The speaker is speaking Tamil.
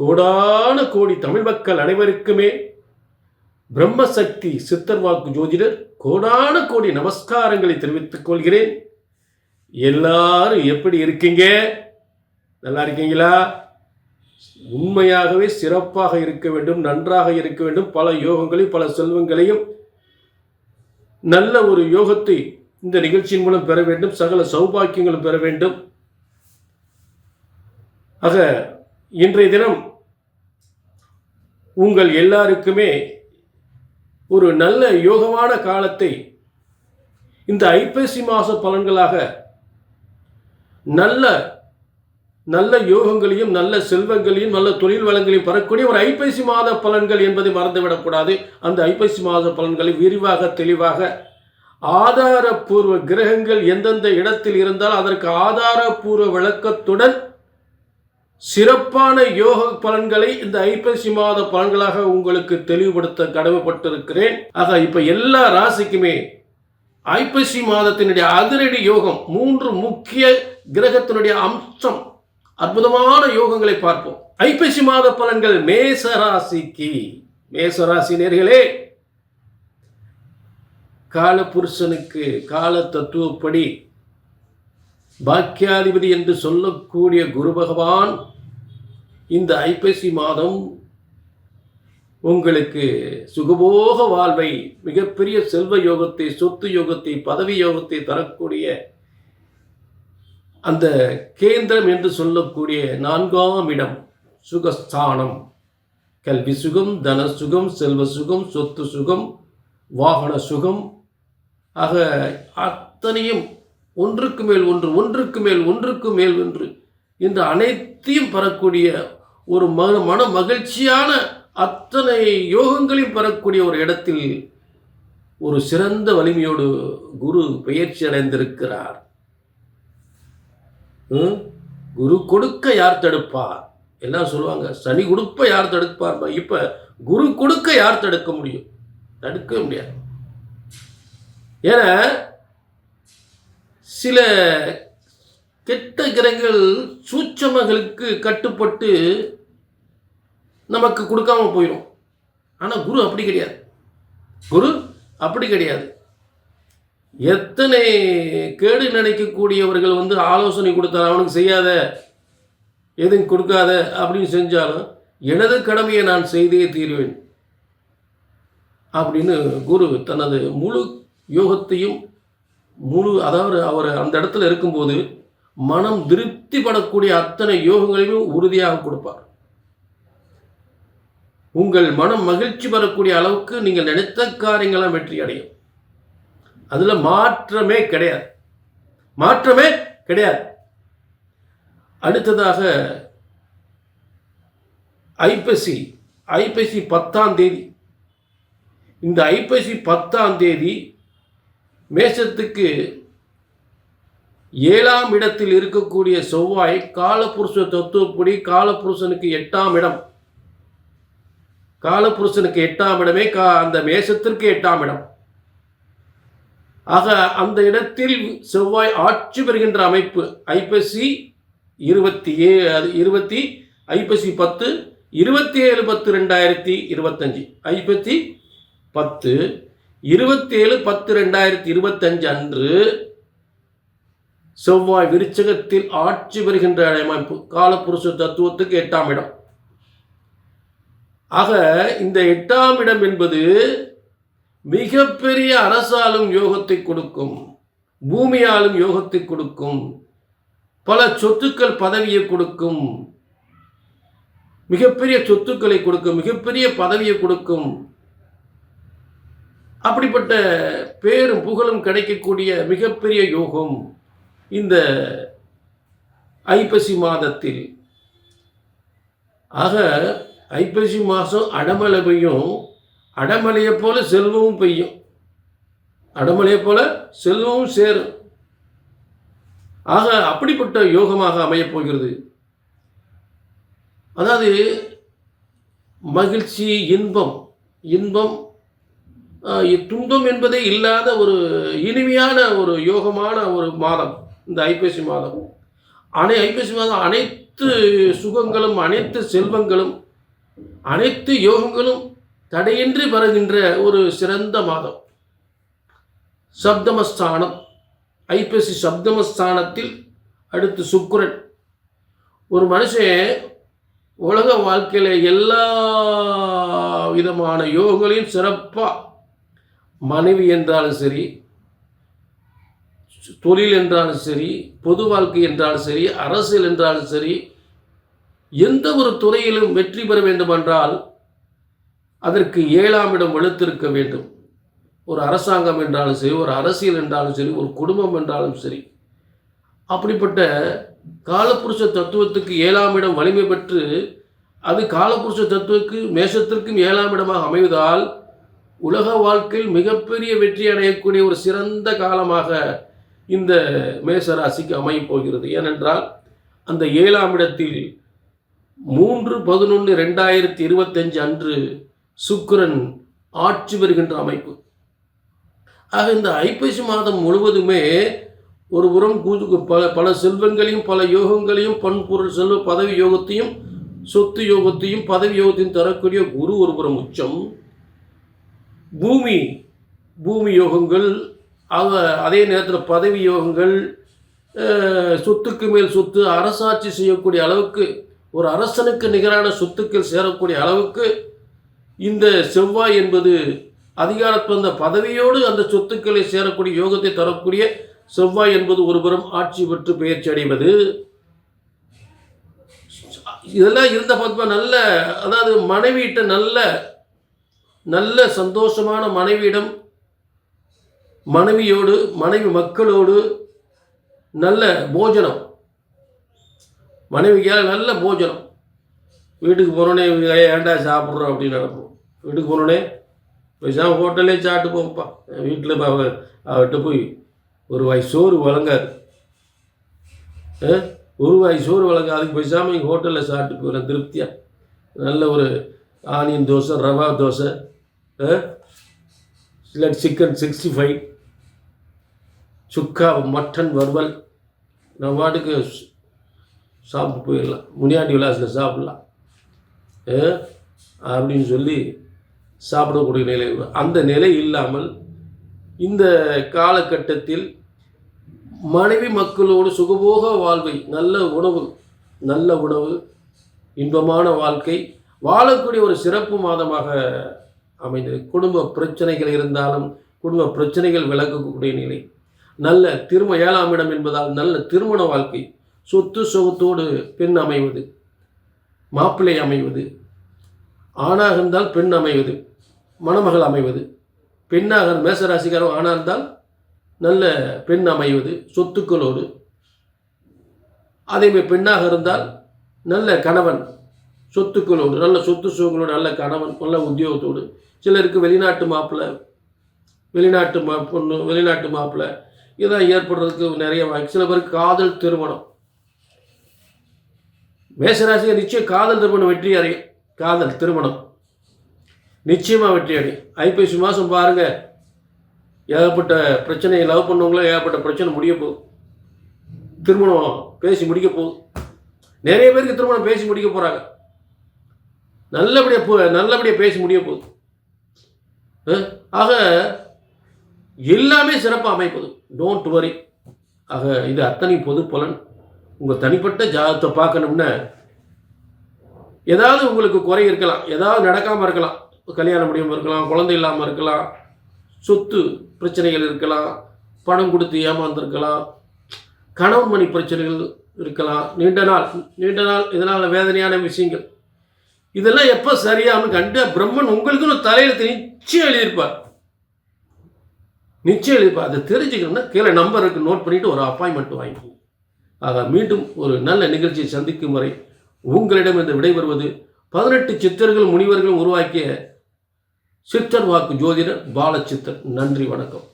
கோடான கோடி தமிழ் மக்கள் அனைவருக்குமே பிரம்மசக்தி சித்தர் வாக்கு ஜோதிடர் கோடான கோடி நமஸ்காரங்களை தெரிவித்துக் கொள்கிறேன். எல்லாரும் எப்படி இருக்கீங்க? நல்லா இருக்கீங்களா? உண்மையாகவே சிறப்பாக இருக்க வேண்டும், நன்றாக இருக்க வேண்டும். பல யோகங்களையும் பல செல்வங்களையும் நல்ல ஒரு யோகத்தை இந்த நிகழ்ச்சியின் மூலம் பெற வேண்டும். சகல சௌபாக்கியங்களும் பெற வேண்டும். ஆக இன்றைய தினம் உங்கள் எல்லாருக்குமே ஒரு நல்ல யோகமான காலத்தை இந்த ஐப்பசி மாத பலன்களாக நல்ல நல்ல யோகங்களையும் நல்ல செல்வங்களையும் நல்ல தொழில் வளங்களையும் பெறக்கூடிய ஒரு ஐப்பசி மாத பலன்கள் என்பதை மறந்துவிடக்கூடாது. அந்த ஐப்பசி மாத பலன்களை விரிவாக தெளிவாக ஆதாரபூர்வ கிரகங்கள் எந்தெந்த இடத்தில் இருந்தால் அதற்கு ஆதாரபூர்வ விளக்கத்துடன் சிறப்பான யோக பலன்களை இந்த ஐப்பசி மாத பலன்களாக உங்களுக்கு தெளிவுபடுத்த கடமைப்பட்டிருக்கிறேன். ஆக இப்ப எல்லா ராசிக்குமே ஐப்பசி மாதத்தினுடைய அதிரடி யோகம் 3 முக்கிய கிரகத்தினுடைய அம்சம் அற்புதமான யோகங்களை பார்ப்போம். ஐப்பசி மாத பலன்கள் மேசராசிக்கு. மேசராசி நேர்களே, காலபுருஷனுக்கு கால தத்துவப்படி பாக்கியாதிபதி என்று சொல்லக்கூடிய குரு பகவான் இந்த ஐப்பசி மாதம் உங்களுக்கு சுகபோக வாழ்வை, மிகப்பெரிய செல்வ யோகத்தை, சொத்து யோகத்தை, பதவி யோகத்தை தரக்கூடிய அந்த கேந்திரம் என்று சொல்லக்கூடிய 4ஆம் இடம் சுகஸ்தானம், கல்வி சுகம், தன சுகம், செல்வ சுகம், சொத்து சுகம், வாகன சுகம், ஆக அத்தனையும் ஒன்றுக்கு மேல் ஒன்று, ஒன்றுக்கு மேல் ஒன்றுக்கு மேல் ஒன்று என்று அனைத்தையும் பெறக்கூடிய ஒரு மன மகிழ்ச்சியான அத்தனை யோகங்களையும் பெறக்கூடிய ஒரு இடத்தில் ஒரு சிறந்த வலிமையோடு குரு பெயர்ச்சி அடைந்திருக்கிறார். குரு கொடுக்க யார் தடுப்பார்? எல்லாம் சொல்லுவாங்க, சனி கொடுப்ப யார் தடுப்பார். இப்ப குரு கொடுக்க யார் தடுக்க முடியும்? தடுக்க முடியாது. ஏன்னா சில கெட்ட கிரகங்கள் சூட்சமங்களுக்கு கட்டுப்பட்டு நமக்கு கொடுக்காம போயிடும். ஆனால் குரு அப்படி கிடையாது. குரு அப்படி கிடையாது. எத்தனை கேடு நினைக்கக்கூடியவர்கள் ஆலோசனை கொடுத்தாலும் அவனுக்கு செய்யாத, எதுவும் கொடுக்காத அப்படின்னு செஞ்சாலும் எனது கடமையை நான் செய்தே தீருவேன் அப்படின்னு குரு தனது முழு யோகத்தையும் அதாவது அவர் அந்த இடத்துல இருக்கும்போது மனம் திருப்தி படக்கூடிய அத்தனை யோகங்களையும் உறுதியாக கொடுப்பார். உங்கள் மனம் மகிழ்ச்சி பெறக்கூடிய அளவுக்கு நீங்கள் நினைத்த காரியங்களாம் வெற்றி அடையும். அதுல மாற்றமே கிடையாது, மாற்றமே கிடையாது. அடுத்ததாக ஐப்பசி 10ஆம் தேதி. இந்த ஐப்பசி 10ஆம் தேதி மேஷத்துக்கு 7ஆம் இடத்தில் இருக்கக்கூடிய செவ்வாய் காலபுருஷ தத்துவப்படி காலபுருஷனுக்கு 8ஆம் இடம், காலபுருஷனுக்கு 8ஆம் இடமே அந்த மேஷத்திற்கு 8ஆம் இடம். ஆக அந்த இடத்தில் செவ்வாய் ஆட்சி பெறுகின்ற அமைப்பு. ஐப்பசி 27 ஐப்பசி 10 27/10/2025 ஐப்பசி 10 27/10/2025 அன்று செவ்வாய் விருச்சகத்தில் ஆட்சி பெறுகின்ற அமைப்பு. காலபுருஷ தத்துவத்துக்கு 8ஆம் இடம். ஆக இந்த 8ஆம் இடம் என்பது மிகப்பெரிய அரசாலும் யோகத்தை கொடுக்கும், பூமியாலும் யோகத்தை கொடுக்கும், பல சொத்துக்கள் பதவியை கொடுக்கும், மிகப்பெரிய சொத்துக்களை கொடுக்கும், மிகப்பெரிய பதவியை கொடுக்கும். அப்படிப்பட்ட பேரும் புகழும் கிடைக்கக்கூடிய மிகப்பெரிய யோகம் இந்த ஐப்பசி மாதத்தில். ஆக ஐப்பசி மாதம் அடமழை பெய்யும், அடமழையை போல செல்வமும் பெய்யும், அடமழையை போல செல்வமும் சேரும். ஆக அப்படிப்பட்ட யோகமாக அமையப் போகிறது. அதாவது மகிழ்ச்சி, இன்பம், துன்பம் என்பதே இல்லாத ஒரு இனிமையான ஒரு யோகமான ஒரு மாதம் இந்த ஐப்பசி மாதம். ஐப்பசி மாதம் அனைத்து அனைத்து சுகங்களும், அனைத்து செல்வங்களும், அனைத்து யோகங்களும் தடையின்றி வருகின்ற ஒரு சிறந்த மாதம். சப்தமஸ்தானம், ஐப்பசி சப்தமஸ்தானத்தில் அடுத்து சுக்கிரன். ஒரு மனுஷன் உலக வாழ்க்கையில் எல்லா விதமான யோகங்களையும் சிறப்பாக, மனைவி என்றாலும் சரி, தொழில் என்றாலும் சரி, பொது வாழ்க்கை என்றாலும் சரி, அரசியல் என்றாலும் சரி, எந்த ஒரு துறையிலும் வெற்றி பெற வேண்டுமென்றால் அதற்கு 7ஆம் இடம் வலுத்திருக்க வேண்டும். ஒரு அரசாங்கம் என்றாலும் சரி, ஒரு அரசியல் என்றாலும் சரி, ஒரு குடும்பம் என்றாலும் சரி, அப்படிப்பட்ட காலபுருஷ தத்துவத்துக்கு 7ஆம் இடம் வலிமை பெற்று அது காலபுருஷ தத்துவக்கு மேஷத்திற்கும் 7ஆம் இடமாக அமைவதால் உலக வாழ்க்கையில் மிகப்பெரிய வெற்றி அடையக்கூடிய ஒரு சிறந்த காலமாக இந்த மேசராசிக்கு அமையப் போகிறது. ஏனென்றால் அந்த 7ஆம் இடத்தில் 3/11/2025 அன்று சுக்கிரன் ஆட்சி பெறுகின்ற அமைப்பு. ஆக இந்த ஐப்பசி மாதம் முழுவதுமே ஒரு புறம் பல செல்வங்களையும், பல யோகங்களையும், பண்பொருள் செல்வ பதவி யோகத்தையும், சொத்து யோகத்தையும், பதவி யோகத்தையும் தரக்கூடிய குரு ஒரு புறம் உச்சம். பூமி யோகங்கள், அதே நேரத்தில் பதவி யோகங்கள், சொத்துக்கு மேல் சொத்து, அரசாட்சி செய்யக்கூடிய அளவுக்கு, ஒரு அரசனுக்கு நிகரான சொத்துக்கள் சேரக்கூடிய அளவுக்கு இந்த செவ்வாய் என்பது அதிகாரத்தில் அந்த பதவியோடு அந்த சொத்துக்களை சேரக்கூடிய யோகத்தை தரக்கூடிய செவ்வாய் என்பது ஒருபுறம் ஆட்சி பெற்று பெயர்ச்சி அடைவது. இதெல்லாம் இருந்த பார்த்தா நல்ல, அதாவது மனைவியிட்ட நல்ல சந்தோஷமான மனைவியிடம், மனைவியோடு, மனைவி மக்களோடு நல்ல போஜனம், மனைவிக்காக நல்ல போஜனம். வீட்டுக்கு போனோடனே ஏன்டா சாப்பிட்றோம் அப்படின்னு நினைப்போம். வீட்டுக்கு போனோடனே பேசாமல் ஹோட்டல்லே சாப்பிட்டு போப்பா. வீட்டில் அவர்கிட்ட போய் ஒரு வாய் சோறு வழங்காது, ஒரு வாய் சோறு வழங்காது. அதுக்கு பேசாமல் இங்கே ஹோட்டலில் சாப்பிட்டு போகிறேன் திருப்தியாக. நல்ல ஒரு ஆனியன் தோசை, ரவா தோசை, இல்லை சிக்கன் 65, சுக்கா, மட்டன் வறுவல், நம்ம பாட்டுக்கு சாப்பிட்டு போயிடலாம். முனியாண்டி விலாசில் சாப்பிட்லாம் அப்படின்னு சொல்லி சாப்பிடக்கூடிய நிலை. அந்த நிலை இல்லாமல் இந்த காலகட்டத்தில் மனைவி மக்களோடு சுகபோக வாழ்வை, நல்ல உணவு, இன்பமான வாழ்க்கை வாழக்கூடிய ஒரு சிறப்பு மாதமாக அமைந்தது. குடும்ப பிரச்சனைகள் இருந்தாலும் குடும்ப பிரச்சனைகள் விலகக்கூடிய நிலை. நல்ல 7ஆம் இடம் என்பதால் நல்ல திருமண வாழ்க்கை, சொத்து சுகத்தோடு பெண் அமைவது, மாப்பிள்ளை அமைவது, ஆணாக இருந்தால் பெண் அமைவது, மணமகள் அமைவது, பெண்ணாக மேசராசிக்காரன் ஆணாக இருந்தால் நல்ல பெண் அமைவது சொத்துக்களோடு, அதேமாதிரி பெண்ணாக இருந்தால் நல்ல கணவன் சொத்துக்களோடு, நல்ல சொத்து சுகங்களோடு, நல்ல கணவன், நல்ல உத்தியோகத்தோடு. சிலருக்கு வெளிநாட்டு மாப்பிள்ளை, வெளிநாட்டு மாப்பிள்ளை இதான் ஏற்படுறதுக்கு நிறைய வாய்ப்பு. சில பேருக்கு காதல் திருமணம். மேசராசியை நிச்சயம் காதல் திருமணம் வெற்றி அடையும். காதல் திருமணம் நிச்சயமாக வெற்றி அடையும். ஐப்பசி மாதம் பாருங்கள், ஏகப்பட்ட பிரச்சனை, லவ் பண்ணவங்களும் ஏகப்பட்ட பிரச்சனை முடிய போகுது. திருமணம் பேசி முடிக்க போகுது. நிறைய பேருக்கு திருமணம் பேசி முடிக்க போகிறாங்க. நல்லபடியாக பேசி முடிய போகுது. ஆக எல்லாமே சிறப்பாக அமைப்பது. Don't worry. ஆக இது அத்தனை பொது பலன். உங்கள் தனிப்பட்ட ஜாதகத்தை பார்க்கணும்னா ஏதாவது உங்களுக்கு குறை இருக்கலாம், ஏதாவது நடக்காமல் இருக்கலாம், கல்யாணம் முடியாமல் இருக்கலாம், குழந்தை இல்லாமல் இருக்கலாம், சொத்து பிரச்சனைகள் இருக்கலாம், பணம் கொடுத்து ஏமாந்துருக்கலாம், கணவன் மணி பிரச்சனைகள் இருக்கலாம், நீண்ட நாள் இதனால் வேதனையான விஷயங்கள். இதெல்லாம் எப்போ சரியானு கண்டு பிரம்மன் உங்களுக்குன்னு தலையெழுத்து நிச்சயம் எழுதியிருப்பார். அதை தெரிஞ்சுக்கணும்னா கீழே நம்பருக்கு நோட் பண்ணிவிட்டு ஒரு அப்பாயின்மெண்ட் வாங்கிக்கோங்க. ஆக மீண்டும் ஒரு நல்ல நிகழ்ச்சியை சந்திக்கும் வரை உங்களிடம் இருந்து விடைபெறுவது 18 சித்தர்கள் முனிவர்களும் உருவாக்கிய சித்தர் வாக்கு ஜோதிடர் பாலச்சித்தர். நன்றி, வணக்கம்.